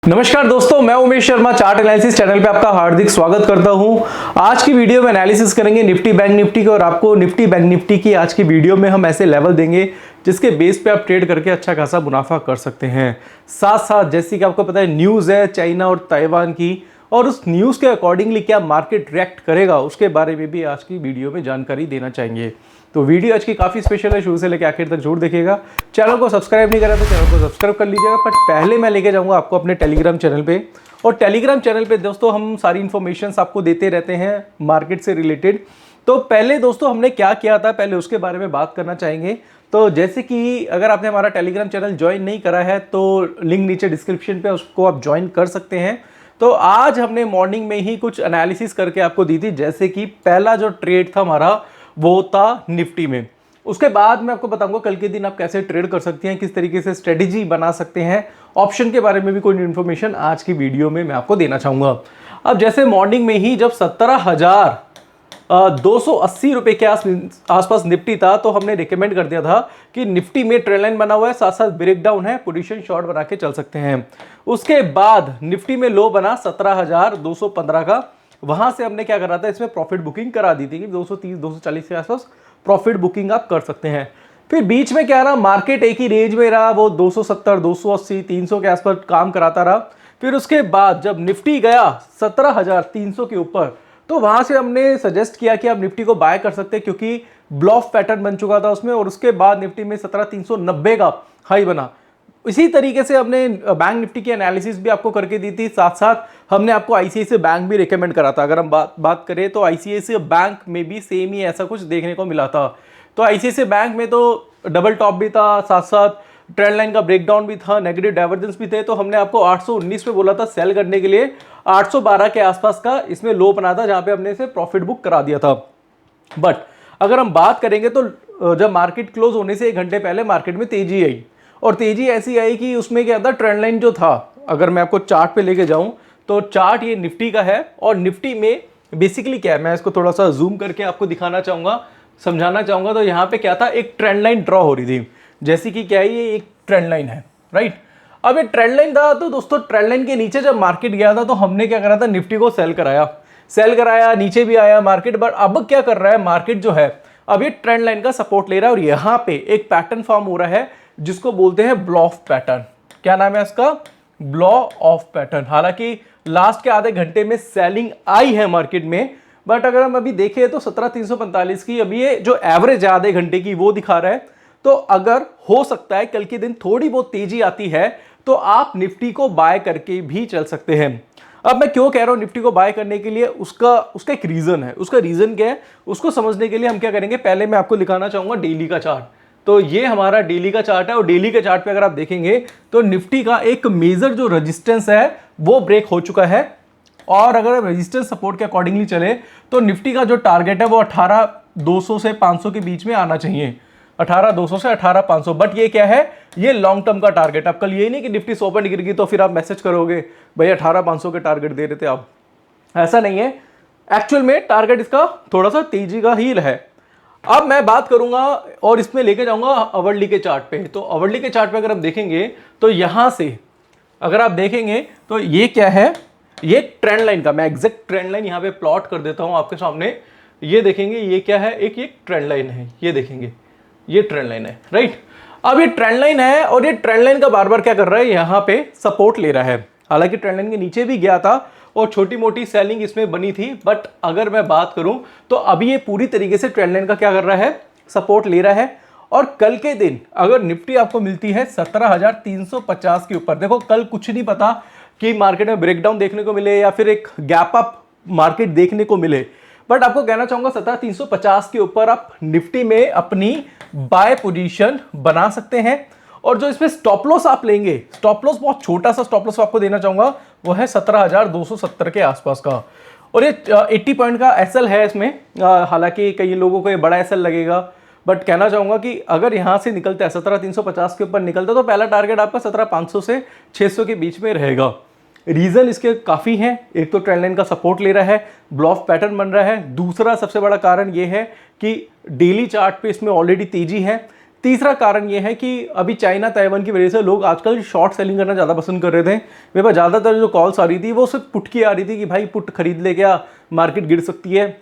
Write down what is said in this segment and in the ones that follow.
नमस्कार दोस्तों, मैं Umesh Sharma chart analysis channel पे आपका हार्दिक स्वागत करता हूं। आज की वीडियो में एनालिसिस करेंगे निफ्टी बैंक निफ्टी का और आपको निफ्टी बैंक निफ्टी की आज की वीडियो में हम ऐसे लेवल देंगे जिसके बेस पे आप ट्रेड करके अच्छा खासा मुनाफा कर सकते हैं। साथ साथ जैसे कि आपको पता है न्यूज़ है चाइना और ताइवान की, और उस न्यूज़ के अकॉर्डिंगली क्या मार्केट रिएक्ट करेगा उसके बारे में भी आज की वीडियो में जानकारी देना चाहेंगे। तो वीडियो आज की काफ़ी स्पेशल है, शुरू से लेकर आखिर तक जरूर देखिएगा। चैनल को सब्सक्राइब नहीं करा तो चैनल को सब्सक्राइब कर लीजिएगा। बट पहले मैं लेके जाऊंगा आपको अपने टेलीग्राम चैनल पे, और टेलीग्राम चैनल पे दोस्तों हम सारी इन्फॉर्मेशन आपको देते रहते हैं मार्केट से रिलेटेड। तो पहले दोस्तों हमने क्या किया था, पहले उसके बारे में बात करना चाहेंगे। तो जैसे कि अगर आपने हमारा टेलीग्राम चैनल ज्वाइन नहीं करा है तो लिंक नीचे डिस्क्रिप्शन पे उसको आप ज्वाइन कर सकते हैं। तो आज हमने मॉर्निंग में ही कुछ एनालिसिस करके आपको दी थी, जैसे कि पहला जो ट्रेड था हमारा वो था निफ्टी में। उसके बाद मैं आपको बताऊंगा कल के दिन आप कैसे ट्रेड कर सकते हैं, किस तरीके से स्ट्रेटेजी बना सकते हैं, ऑप्शन के बारे में भी कोई इन्फॉर्मेशन आज की वीडियो में मैं आपको देना चाहूंगा। अब जैसे मॉर्निंग में ही जब 17,280 रुपए के आसपास निफ्टी था, तो हमने रिकमेंड कर दिया था कि निफ्टी में ट्रेंड लाइन बना हुआ है, साथ साथ ब्रेकडाउन है, पोजीशन शॉर्ट बना के चल सकते हैं। उसके बाद निफ्टी में लो बना 17,215 का, वहां से हमने क्या करा था, इसमें प्रॉफिट बुकिंग करा दी थी कि 230 240 के आसपास प्रॉफिट बुकिंग आप कर सकते हैं। फिर बीच में क्या रहा, मार्केट एक ही रेंज में रहा, वो 270 280 300 के आसपास काम कराता रहा। फिर उसके बाद जब निफ्टी गया 17,300 के ऊपर, तो वहां से हमने सजेस्ट किया कि आप निफ्टी को बाय कर सकते हैं, क्योंकि ब्लॉफ पैटर्न बन चुका था उसमें, और उसके बाद निफ्टी में 17,390 का हाई बना। इसी तरीके से हमने बैंक निफ्टी की एनालिसिस भी आपको करके दी थी। साथ साथ हमने आपको आईसीआईसीआई बैंक भी रिकमेंड करा था। अगर हम बात करें तो आईसीआईसीआई बैंक में भी सेम ही ऐसा कुछ देखने को मिला था। तो आईसीआईसीआई बैंक में तो डबल टॉप भी था, साथ साथ ट्रेंड लाइन का ब्रेकडाउन भी था, नेगेटिव डाइवर्जेंस भी थे। तो हमने आपको 819 पे बोला था सेल करने के लिए, 812 के आसपास का इसमें लो बना था, जहां पे हमने इसे प्रॉफिट बुक करा दिया था। बट अगर हम बात करेंगे तो जब मार्केट क्लोज होने से 1 घंटे पहले मार्केट में तेजी आई, और तेजी ऐसी आई कि उसमें क्या था, ट्रेंड लाइन जो था, अगर मैं आपको चार्ट पे लेके जाऊं तो चार्ट ये निफ्टी का है, और निफ्टी में बेसिकली क्या है, मैं इसको थोड़ा सा जूम करके आपको दिखाना चाहूंगा, समझाना चाहूंगा। तो यहाँ पे क्या था, एक ट्रेंड लाइन ड्रॉ हो रही थी, जैसे कि क्या है, ये एक ट्रेंड लाइन है, राइट। अब ये ट्रेंड लाइन था, तो दोस्तों ट्रेंड लाइन के नीचे जब मार्केट गया था तो हमने क्या करा था, निफ्टी को सेल कराया, नीचे भी आया मार्केट। बट अब क्या कर रहा है मार्केट जो है, अब ये ट्रेंड लाइन का सपोर्ट ले रहा है, और यहाँ पे एक पैटर्न फॉर्म हो रहा है जिसको बोलते हैं ब्लॉफ पैटर्न। क्या नाम है इसका, ब्लॉ ऑफ पैटर्न। हालांकि लास्ट के आधे घंटे में सेलिंग आई है मार्केट में, बट अगर हम अभी देखें तो 17,345 की अभी ये जो एवरेज है आधे घंटे की वो दिखा रहा है। तो अगर हो सकता है कल के दिन थोड़ी बहुत तेजी आती है तो आप निफ्टी को बाय करके भी चल सकते हैं। अब मैं क्यों कह रहा हूं निफ्टी को बाय करने के लिए, उसका एक रीजन है। उसका रीजन क्या है, उसको समझने के लिए हम क्या करेंगे, पहले मैं आपको दिखाना चाहूंगा डेली का चार्ट। तो ये हमारा डेली का चार्ट है, और डेली के चार्ट पे अगर आप देखेंगे तो निफ्टी का एक मेजर जो रेजिस्टेंस है वो ब्रेक हो चुका है। और अगर रेजिस्टेंस सपोर्ट के अकॉर्डिंगली चले तो निफ्टी का जो टारगेट है वो 18,200 से 500 के बीच में आना चाहिए, 18,200 से 18,500। बट ये क्या है, ये लॉन्ग टर्म का टारगेट। अब कल ये नहीं कि निफ्टी 100 पॉइंट गिर गई तो फिर आप मैसेज करोगे भाई 18,500 के टारगेट दे रहे थे आप, ऐसा नहीं है। एक्चुअल में टारगेट इसका थोड़ा सा तेजी का ही है। अब मैं बात करूंगा और इसमें लेके जाऊंगा आवरली के चार्ट पे। तो आवरली के चार्ट पे अगर आप देखेंगे तो यहां से अगर आप देखेंगे तो ये क्या है, ये ट्रेंड लाइन का, मैं एग्जैक्ट ट्रेंड लाइन यहां पे प्लॉट कर देता हूं आपके सामने। ये देखेंगे ये क्या है, एक ये ट्रेंड लाइन है, ये देखेंगे ये ट्रेंड लाइन है, राइट। अब ये ट्रेंड लाइन है, और ये ट्रेंड लाइन का बार बार क्या कर रहा है, यहां पे सपोर्ट ले रहा है। हालांकि ट्रेंड लाइन के नीचे भी गया था और छोटी मोटी सेलिंग इसमें बनी थी, बट अगर मैं बात करूं तो अभी ये पूरी तरीके से ट्रेंड लाइन का क्या कर रहा है, सपोर्ट ले रहा है। और कल के दिन अगर निफ्टी आपको मिलती है 17,350 के ऊपर, देखो कल कुछ नहीं पता कि मार्केट में ब्रेकडाउन देखने को मिले या फिर एक गैप अप मार्केट देखने को मिले, बट आपको कहना चाहूंगा 17,350 के ऊपर आप निफ्टी में अपनी बाय पोजीशन बना सकते हैं। और जो इसमें स्टॉप लॉस आप लेंगे, स्टॉप लॉस बहुत छोटा सा स्टॉप लॉस आपको देना चाहूंगा, वो है 17,270 के आसपास का। और ये 80 पॉइंट का एसएल है इसमें। हालांकि कई लोगों को ये बड़ा एसएल लगेगा, बट कहना चाहूंगा कि अगर यहां से निकलता है 17,350 के ऊपर निकलता है तो पहला टारगेट आपका 17,500 से 600 के बीच में रहेगा। रीजन इसके काफी हैं, एक तो ट्रेंड लाइन का सपोर्ट ले रहा है, ब्लॉफ पैटर्न बन रहा है। दूसरा सबसे बड़ा कारण यह है कि डेली चार्ट पे इसमें ऑलरेडी तेजी है, तीसरा कारण ये है कि अभी चाइना ताइवान की वजह से लोग आजकल शॉर्ट सेलिंग करना ज़्यादा पसंद कर रहे थे। मेरे पास ज़्यादातर जो कॉल्स आ रही थी वो सिर्फ पुट की आ रही थी कि भाई पुट खरीद ले, क्या मार्केट गिर सकती है।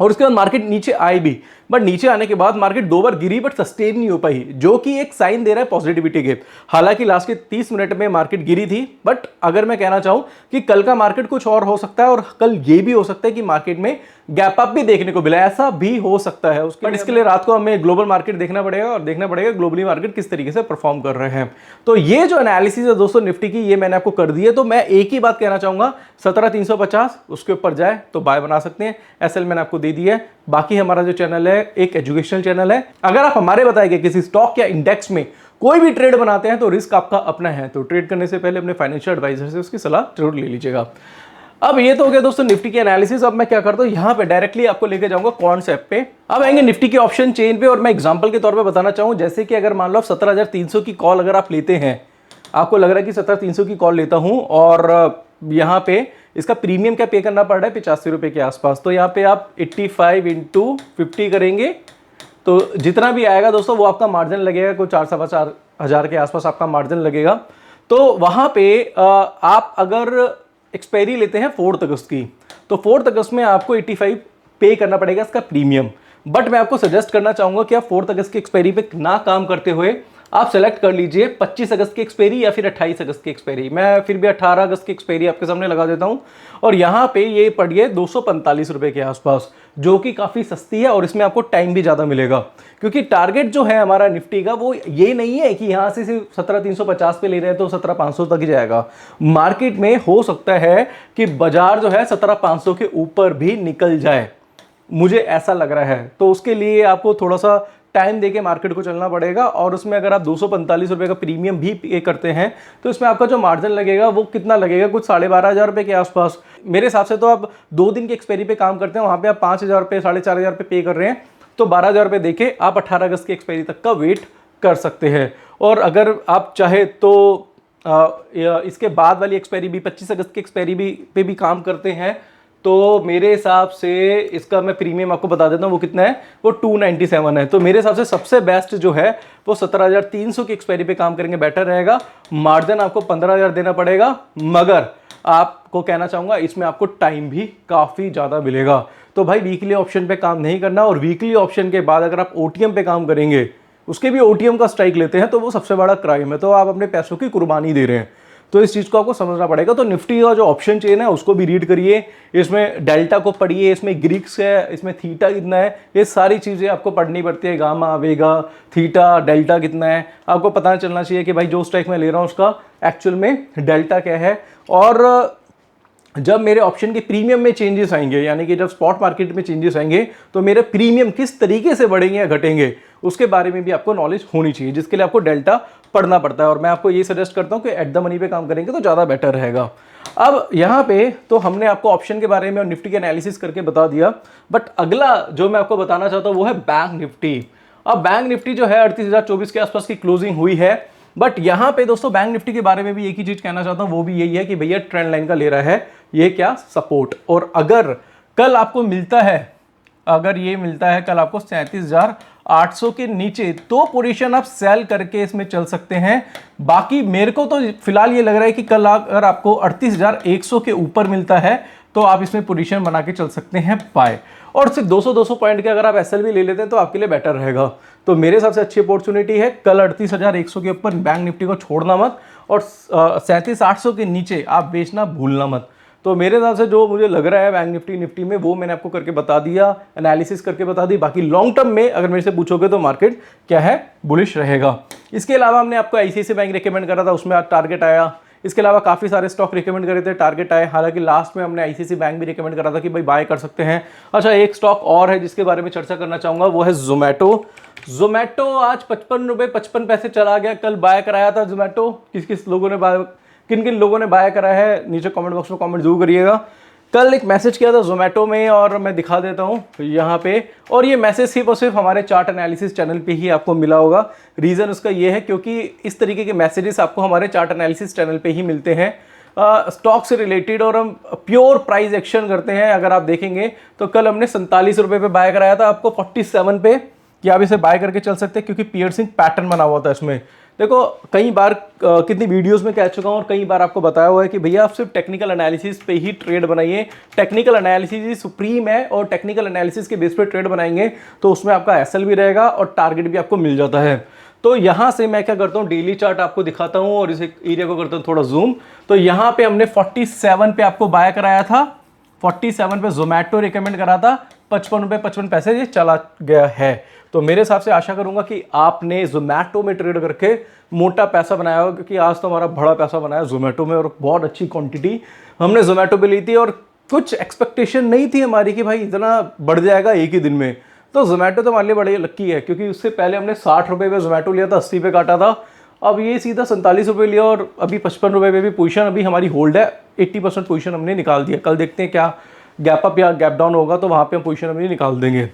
और उसके बाद मार्केट नीचे आई भी, बट नीचे आने के बाद market 2 bar Giri but sustain नहीं हो पाई, जो कि एक साइन दे रहा है पॉजिटिविटी के। हालांकि लास्ट के 30 मिनट में मार्केट गिरी थी, बट अगर मैं कहना चाहूं कि कल का मार्केट कुछ और हो सकता है और कल ये भी हो सकता है कि मार्केट में गैप अप भी देखने को मिला, ऐसा भी हो सकता है। बट इसके लिए रात को हमें ग्लोबल मार्केट देखना पड़ेगा और देखना पड़ेगा ग्लोबली मार्केट किस तरीके से परफॉर्म कर रहे हैं। तो ये जो एनालिसिस है दोस्तों निफ्टी की, ये मैंने आपको कर दी है। तो मैं एक ही बात कहना चाहूंगा, 17,350 उसके ऊपर जाए तो बाय बना सकते हैं। एसएल मैंने आपको दे दी है। बाकी हमारा जो चैनल है एक एजुकेशनल चैनल है। अगर आप हमारे बताए गए किसी स्टॉक या इंडेक्स में कोई भी ट्रेड बनाते हैं तो रिस्क आपका अपना है, तो ट्रेड करने से पहले अपने फाइनेंशियल एडवाइजर से उसकी सलाह जरूर ले लीजिएगा। अब ये तो हो गया दोस्तों निफ्टी की एनालिसिस। अब मैं क्या करता हूँ, यहाँ पे डायरेक्टली आपको लेके जाऊंगा कॉन्सेप्ट पे। अब आएंगे निफ्टी के ऑप्शन चेन पे और मैं एग्जांपल के तौर पे बताना चाहूँ, जैसे कि अगर मान लो 17,300 की कॉल अगर आप लेते हैं, आपको लग रहा है कि 17,300 की कॉल लेता हूँ और यहाँ पे इसका प्रीमियम क्या पे करना पड़ रहा है 85 रुपये के आसपास। तो यहाँ पे आप 85 इंटू 50 करेंगे तो जितना भी आएगा दोस्तों वो आपका मार्जिन लगेगा, कोई 4-4,500 के आसपास आपका मार्जिन लगेगा। तो वहाँ पे आप अगर एक्सपायरी लेते हैं 4 अगस्त की, तो 4 अगस्त में आपको 85 पे करना पड़ेगा इसका प्रीमियम। बट मैं आपको सजेस्ट करना चाहूंगा कि आप 4 अगस्त की एक्सपायरी पे ना काम करते हुए आप सेलेक्ट कर लीजिए 25 अगस्त की एक्सपायरी या फिर 28 अगस्त की एक्सपायरी। मैं फिर भी 18 अगस्त की एक्सपायरी आपके सामने लगा देता हूं और यहाँ पे ये पड़ी है 245 रुपए के आसपास, जो कि काफ़ी सस्ती है और इसमें आपको टाइम भी ज़्यादा मिलेगा। क्योंकि टारगेट जो है हमारा निफ्टी का वो ये नहीं है कि यहाँ से सिर्फ 17,350 पे ले रहे हैं तो 17,500 तक ही जाएगा। मार्केट में हो सकता है कि बाजार जो है 17,500 के ऊपर भी निकल जाए, मुझे ऐसा लग रहा है। तो उसके लिए आपको थोड़ा सा टाइम देके मार्केट को चलना पड़ेगा और उसमें अगर आप 245 रुपये का प्रीमियम भी पे करते हैं तो इसमें आपका जो मार्जिन लगेगा वो कितना लगेगा, कुछ 12,500 रुपये के आसपास। मेरे हिसाब से तो आप 2 दिन की एक्सपायरी पे काम करते हैं, वहाँ पे आप 5,000 रुपये 4,500 रुपये पे कर रहे हैं, तो 12,000 रुपये देके आप 18 अगस्त की एक्सपायरी तक का वेट कर सकते हैं। और अगर आप चाहे तो इसके बाद वाली एक्सपायरी भी 25 अगस्त की एक्सपायरी पे भी काम करते हैं, तो मेरे हिसाब से इसका मैं प्रीमियम आपको बता देता हूँ वो कितना है, वो 297 है। तो मेरे हिसाब से सबसे बेस्ट जो है वो 17,300 की एक्सपायरी पे काम करेंगे, बेटर रहेगा। मार्जिन आपको 15,000 देना पड़ेगा, मगर आपको कहना चाहूँगा इसमें आपको टाइम भी काफ़ी ज़्यादा मिलेगा। तो भाई वीकली ऑप्शन पे काम नहीं करना, और वीकली ऑप्शन के बाद अगर आप ओटीएम पे काम करेंगे, उसके भी ओटीएम का स्ट्राइक लेते हैं, तो वो सबसे बड़ा क्राइम है। तो आप अपने पैसों की कुर्बानी दे रहे हैं, तो इस चीज़ को आपको समझना पड़ेगा। तो निफ्टी का जो ऑप्शन चेन है उसको भी रीड करिए, इसमें डेल्टा को पढ़िए, इसमें ग्रीक्स है, इसमें थीटा कितना है, ये सारी चीज़ें आपको पढ़नी पड़ती है। गामा, वेगा, थीटा, डेल्टा कितना है, आपको पता चलना चाहिए कि भाई जो स्ट्राइक मैं ले रहा हूँ उसका एक्चुअल में डेल्टा क्या है। और जब मेरे ऑप्शन के प्रीमियम में चेंजेस आएंगे, यानी कि जब स्पॉट मार्केट में चेंजेस आएंगे, तो मेरे प्रीमियम किस तरीके से बढ़ेंगे या घटेंगे उसके बारे में भी आपको नॉलेज होनी चाहिए, जिसके लिए आपको डेल्टा पढ़ना पड़ता है। और मैं आपको ये सजेस्ट करता हूं कि एट द मनी पे काम करेंगे तो ज़्यादा बेटर रहेगा। अब यहाँ पे तो हमने आपको ऑप्शन के बारे में और निफ्टी के एनालिसिस करके बता दिया, बट अगला जो मैं आपको बताना चाहता हूँ वो है बैंक निफ्टी। अब बैंक निफ्टी जो है 38,024 के आसपास की क्लोजिंग हुई है, बट यहाँ पे दोस्तों बैंक निफ्टी के बारे में भी एक ही चीज कहना चाहता हूँ, वो भी यही है कि भैया ट्रेंड लाइन का ले रहा है ये क्या, सपोर्ट। और अगर कल आपको मिलता है, अगर ये मिलता है कल आपको 37,800 के नीचे, तो पोजीशन आप सेल करके इसमें चल सकते हैं। बाकी मेरे को तो फिलहाल ये लग रहा है कि कल अगर आपको 38,100 के ऊपर मिलता है तो आप इसमें पोजीशन बना के चल सकते हैं बाय। और सिर्फ 200 पॉइंट के अगर आप एसएल भी ले लेते हैं तो आपके लिए बेटर रहेगा। तो मेरे हिसाब से अच्छी अपॉर्चुनिटी है, कल 38,100 के ऊपर बैंक निफ्टी को छोड़ना मत, और 37,800 के नीचे आप बेचना भूलना मत। तो मेरे हिसाब से जो मुझे लग रहा है बैंक निफ्टी में वो मैंने आपको करके बता दिया, एनालिसिस करके बता दी। बाकी लॉन्ग टर्म में अगर मेरे से पूछोगे तो मार्केट क्या है, बुलिश रहेगा। इसके अलावा हमने आपको आईसीआईसीआई बैंक रिकमेंड करा था, उसमें टारगेट आया। इसके अलावा काफ़ी सारे स्टॉक रिकमेंड करे थे, टारगेट आए। हालांकि लास्ट में हमने आईसीआईसीआई बैंक भी रिकमेंड करा था कि भाई बाय कर सकते हैं। अच्छा, एक स्टॉक और है जिसके बारे में चर्चा करना चाहूँगा, वो है जोमेटो। जोमेटो आज 55 रुपये 55 पैसे चला गया, कल बाय कराया था जोमेटो। किन किन लोगों ने बाय करा है नीचे कमेंट बॉक्स में कमेंट जरूर करिएगा। कल एक मैसेज किया था जोमेटो में, और मैं दिखा देता हूँ यहाँ पे, और ये मैसेज सिर्फ और सिर्फ हमारे चार्ट एनालिसिस चैनल पे ही आपको मिला होगा। रीज़न उसका ये है क्योंकि इस तरीके के मैसेजेस आपको हमारे चार्ट एनालिसिस चैनल पे ही मिलते हैं स्टॉक से रिलेटेड, और हम प्योर प्राइस एक्शन करते हैं। अगर आप देखेंगे तो कल हमने 47 रुपये पे बाय कराया था, आपको 47 पे कि आप इसे बाय करके चल सकते हैं, क्योंकि पियर्सिंग पैटर्न बना हुआ था इसमें। देखो कई बार कितनी वीडियोस में कह चुका हूँ और कई बार आपको बताया हुआ है कि भैया आप सिर्फ टेक्निकल एनालिसिस पे ही ट्रेड बनाइए, टेक्निकल एनालिसिस ही सुप्रीम है, और टेक्निकल एनालिसिस के बेस पे ट्रेड बनाएंगे तो उसमें आपका एसएल भी रहेगा और टारगेट भी आपको मिल जाता है। तो यहाँ से मैं क्या करता हूँ, डेली चार्ट आपको दिखाता हूँ और इस एरिया को करता हूँ थोड़ा जूम। तो यहाँ पे हमने 47 पे आपको बाय कराया था, 47 पे जोमेटो रिकमेंड करा था, 55 रुपये 55 पैसे ये चला गया है। तो मेरे हिसाब से आशा करूंगा कि आपने जोमेटो में ट्रेड करके मोटा पैसा बनाया होगा, क्योंकि आज तो हमारा बड़ा पैसा बनाया जोमेटो में और बहुत अच्छी क्वांटिटी हमने जोमेटो पे ली थी, और कुछ एक्सपेक्टेशन नहीं थी हमारी कि भाई इतना बढ़ जाएगा एक ही दिन में। तो जोमेटो तो हमारे लिए बड़ी लक्की है, क्योंकि उससे पहले हमने 60 रुपये पे जोमेटो लिया था, 80 पे काटा था, अब ये सीधा 47 रुपये लिया और अभी 55 रुपये पे भी पोजीशन अभी हमारी होल्ड है। 80% पोजीशन हमने निकाल दिया। कल देखते हैं क्या गैप अप या गैप डाउन होगा, तो वहाँ पे हम पोजीशन अपनी निकाल देंगे।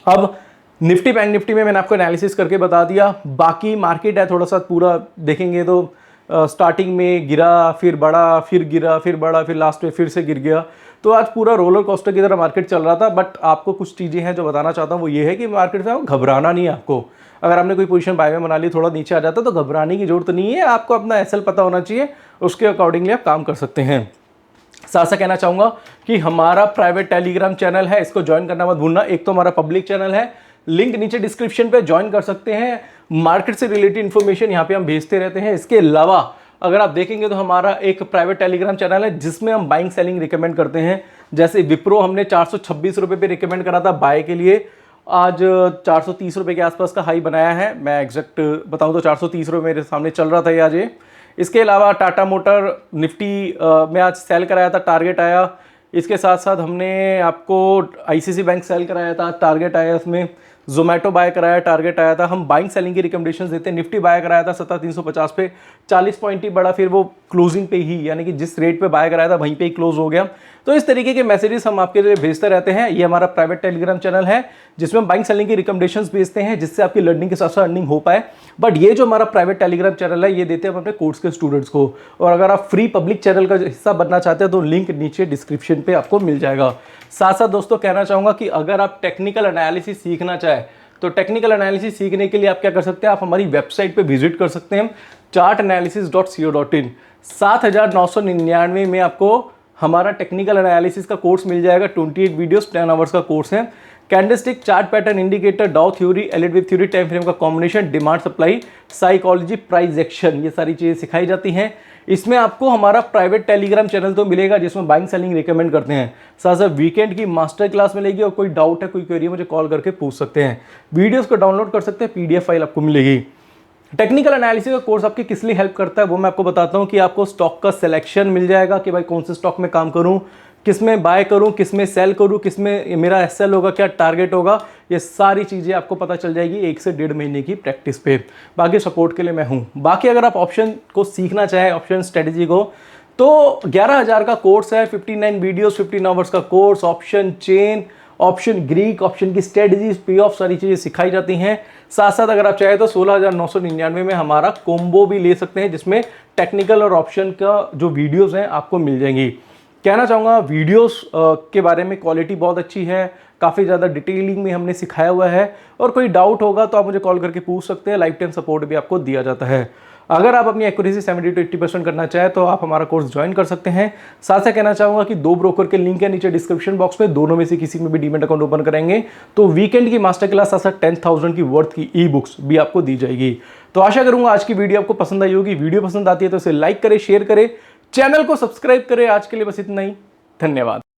अब निफ्टी बैंक निफ्टी में मैंने आपको एनालिसिस करके बता दिया। बाकी मार्केट है थोड़ा सा पूरा देखेंगे तो स्टार्टिंग में गिरा, फिर बढ़ा, फिर गिरा, फिर बढ़ा, फिर लास्ट में फिर से गिर गया। तो आज पूरा रोलर कोस्टर की तरह मार्केट चल रहा था। बट आपको कुछ चीज़ें हैं जो बताना चाहता हूँ, वो ये है कि मार्केट में घबराना नहीं है आपको। अगर आपने कोई पोजीशन बाय में बना ली, थोड़ा नीचे आ जाता तो घबराने की जरूरत नहीं है। आपको अपना एसएल पता होना चाहिए, उसके अकॉर्डिंगली आप काम कर सकते हैं। साथ साथ कहना चाहूँगा कि हमारा प्राइवेट टेलीग्राम चैनल है, इसको ज्वाइन करना मत भूलना। एक तो हमारा पब्लिक चैनल है, लिंक नीचे डिस्क्रिप्शन पे ज्वाइन कर सकते हैं। मार्केट से रिलेटेड इन्फॉर्मेशन यहाँ पे हम भेजते रहते हैं। इसके अलावा अगर आप देखेंगे तो हमारा एक प्राइवेट टेलीग्राम चैनल है जिसमें हम बाइंग सेलिंग रिकमेंड करते हैं। जैसे विप्रो हमने 426 रुपये पे रिकमेंड करा था बाय के लिए, आज 430 रुपये के आसपास का हाई बनाया है। मैं एग्जैक्ट बताऊँ तो 430 रुपये मेरे सामने चल रहा था ये आज। इसके अलावा टाटा मोटर निफ्टी में आज सेल कराया था, टारगेट आया। इसके साथ साथ हमने आपको आईसीसी बैंक सेल कराया था, टारगेट आया। इसमें जोमेटो बाय कराया, टारगेट आया था। हम बाइंग सेलिंग की रिकमेंडेशंस देते हैं। निफ्टी बाय कराया था 17,350 पे, 40 पॉइंट ही बढ़ा, फिर वो क्लोजिंग पे ही, यानी कि जिस रेट पे बाय कराया था वहीं पे ही क्लोज हो गया। तो इस तरीके के मैसेजेस हम आपके लिए भेजते रहते हैं। ये हमारा प्राइवेट टेलीग्राम चैनल है जिसमें हम बाइंग सेलिंग की रिकमेंडेशंस भेजते हैं, जिससे आपकी लर्निंग के साथ साथ अर्निंग हो पाए। बट ये जो हमारा प्राइवेट टेलीग्राम चैनल है, ये देते हैं हम अपने कोर्स के स्टूडेंट्स को। और अगर आप फ्री पब्लिक चैनल का हिस्सा बनना चाहते हैं तो लिंक नीचे डिस्क्रिप्शन पे आपको मिल जाएगा। साथ साथ दोस्तों कहना चाहूँगा कि अगर आप टेक्निकल एनालिसिस सीखना चाहें तो टेक्निकल एनालिसिस सीखने के लिए आप क्या कर सकते हैं, आप हमारी वेबसाइट पे विजिट कर सकते हैं, chartanalysis.co.in। 7,999 में आपको हमारा टेक्निकल एनालिसिस का कोर्स मिल जाएगा। 28 वीडियोस 10 आवर्स का कोर्स है। Candlestick, chart pattern, indicator, Dow theory, Elliott wave theory, time frame का combination, demand supply, psychology, price action, ये सारी चीज़ें सिखाई जाती हैं। इसमें आपको हमारा प्राइवेट टेलीग्राम चैनल तो मिलेगा जिसमें बाइंग सेलिंग रिकमेंड करते हैं। साथ साथ वीकेंड की मास्टर क्लास मिलेगी, और कोई डाउट है, कोई क्वेरी है, मुझे कॉल करके पूछ सकते हैं। वीडियोस को डाउनलोड कर सकते हैं, पीडीएफ फाइल आपको मिलेगी। टेक्निकल एनालिसिस का कोर्स आपकी किस लिए हेल्प करता है वो मैं आपको बताता हूं, कि आपको स्टॉक का सिलेक्शन मिल जाएगा कि भाई कौन से स्टॉक में काम करूं, किस में बाय करूं, किस में सेल करूं, किस में मेरा एसएल होगा, क्या टारगेट होगा, ये सारी चीज़ें आपको पता चल जाएगी 1 से 1.5 महीने की प्रैक्टिस पे। बाकी सपोर्ट के लिए मैं हूं। बाकी अगर आप ऑप्शन को सीखना चाहें, ऑप्शन स्ट्रेटेजी को, तो 11,000 का कोर्स है, 59 वीडियोस, 15 आवर्स का course, option chain, option Greek, option की स्ट्रेटजीज, पे ऑफ, सारी चीज़ें सिखाई जाती हैं। साथ साथ अगर आप चाहें तो 16,999 में हमारा कोम्बो भी ले सकते हैं, जिसमें टेक्निकल और ऑप्शन का जो वीडियोस हैं आपको मिल जाएंगी। कहना चाहूँगा वीडियोस के बारे में क्वालिटी बहुत अच्छी है, काफ़ी ज़्यादा डिटेलिंग में हमने सिखाया हुआ है, और कोई डाउट होगा तो आप मुझे कॉल करके पूछ सकते हैं। लाइफ टाइम सपोर्ट भी आपको दिया जाता है। अगर आप अपनी एक्यूरेसी 70 to 80% करना चाहें तो आप हमारा कोर्स ज्वाइन कर सकते हैं। साथ साथ कहना चाहूँगा कि 2 ब्रोकर के लिंक है नीचे डिस्क्रिप्शन बॉक्स में, दोनों में से किसी में भी डीमैट अकाउंट ओपन करेंगे तो वीकेंड की मास्टर क्लास साथ साथ 10,000 की वर्थ की ई बुक्स भी आपको दी जाएगी। तो आशा करूँगा आज की वीडियो आपको पसंद आई होगी। वीडियो पसंद आती है तो इसे लाइक करें, शेयर करें, चैनल को सब्सक्राइब करें। आज के लिए बस इतना ही, धन्यवाद।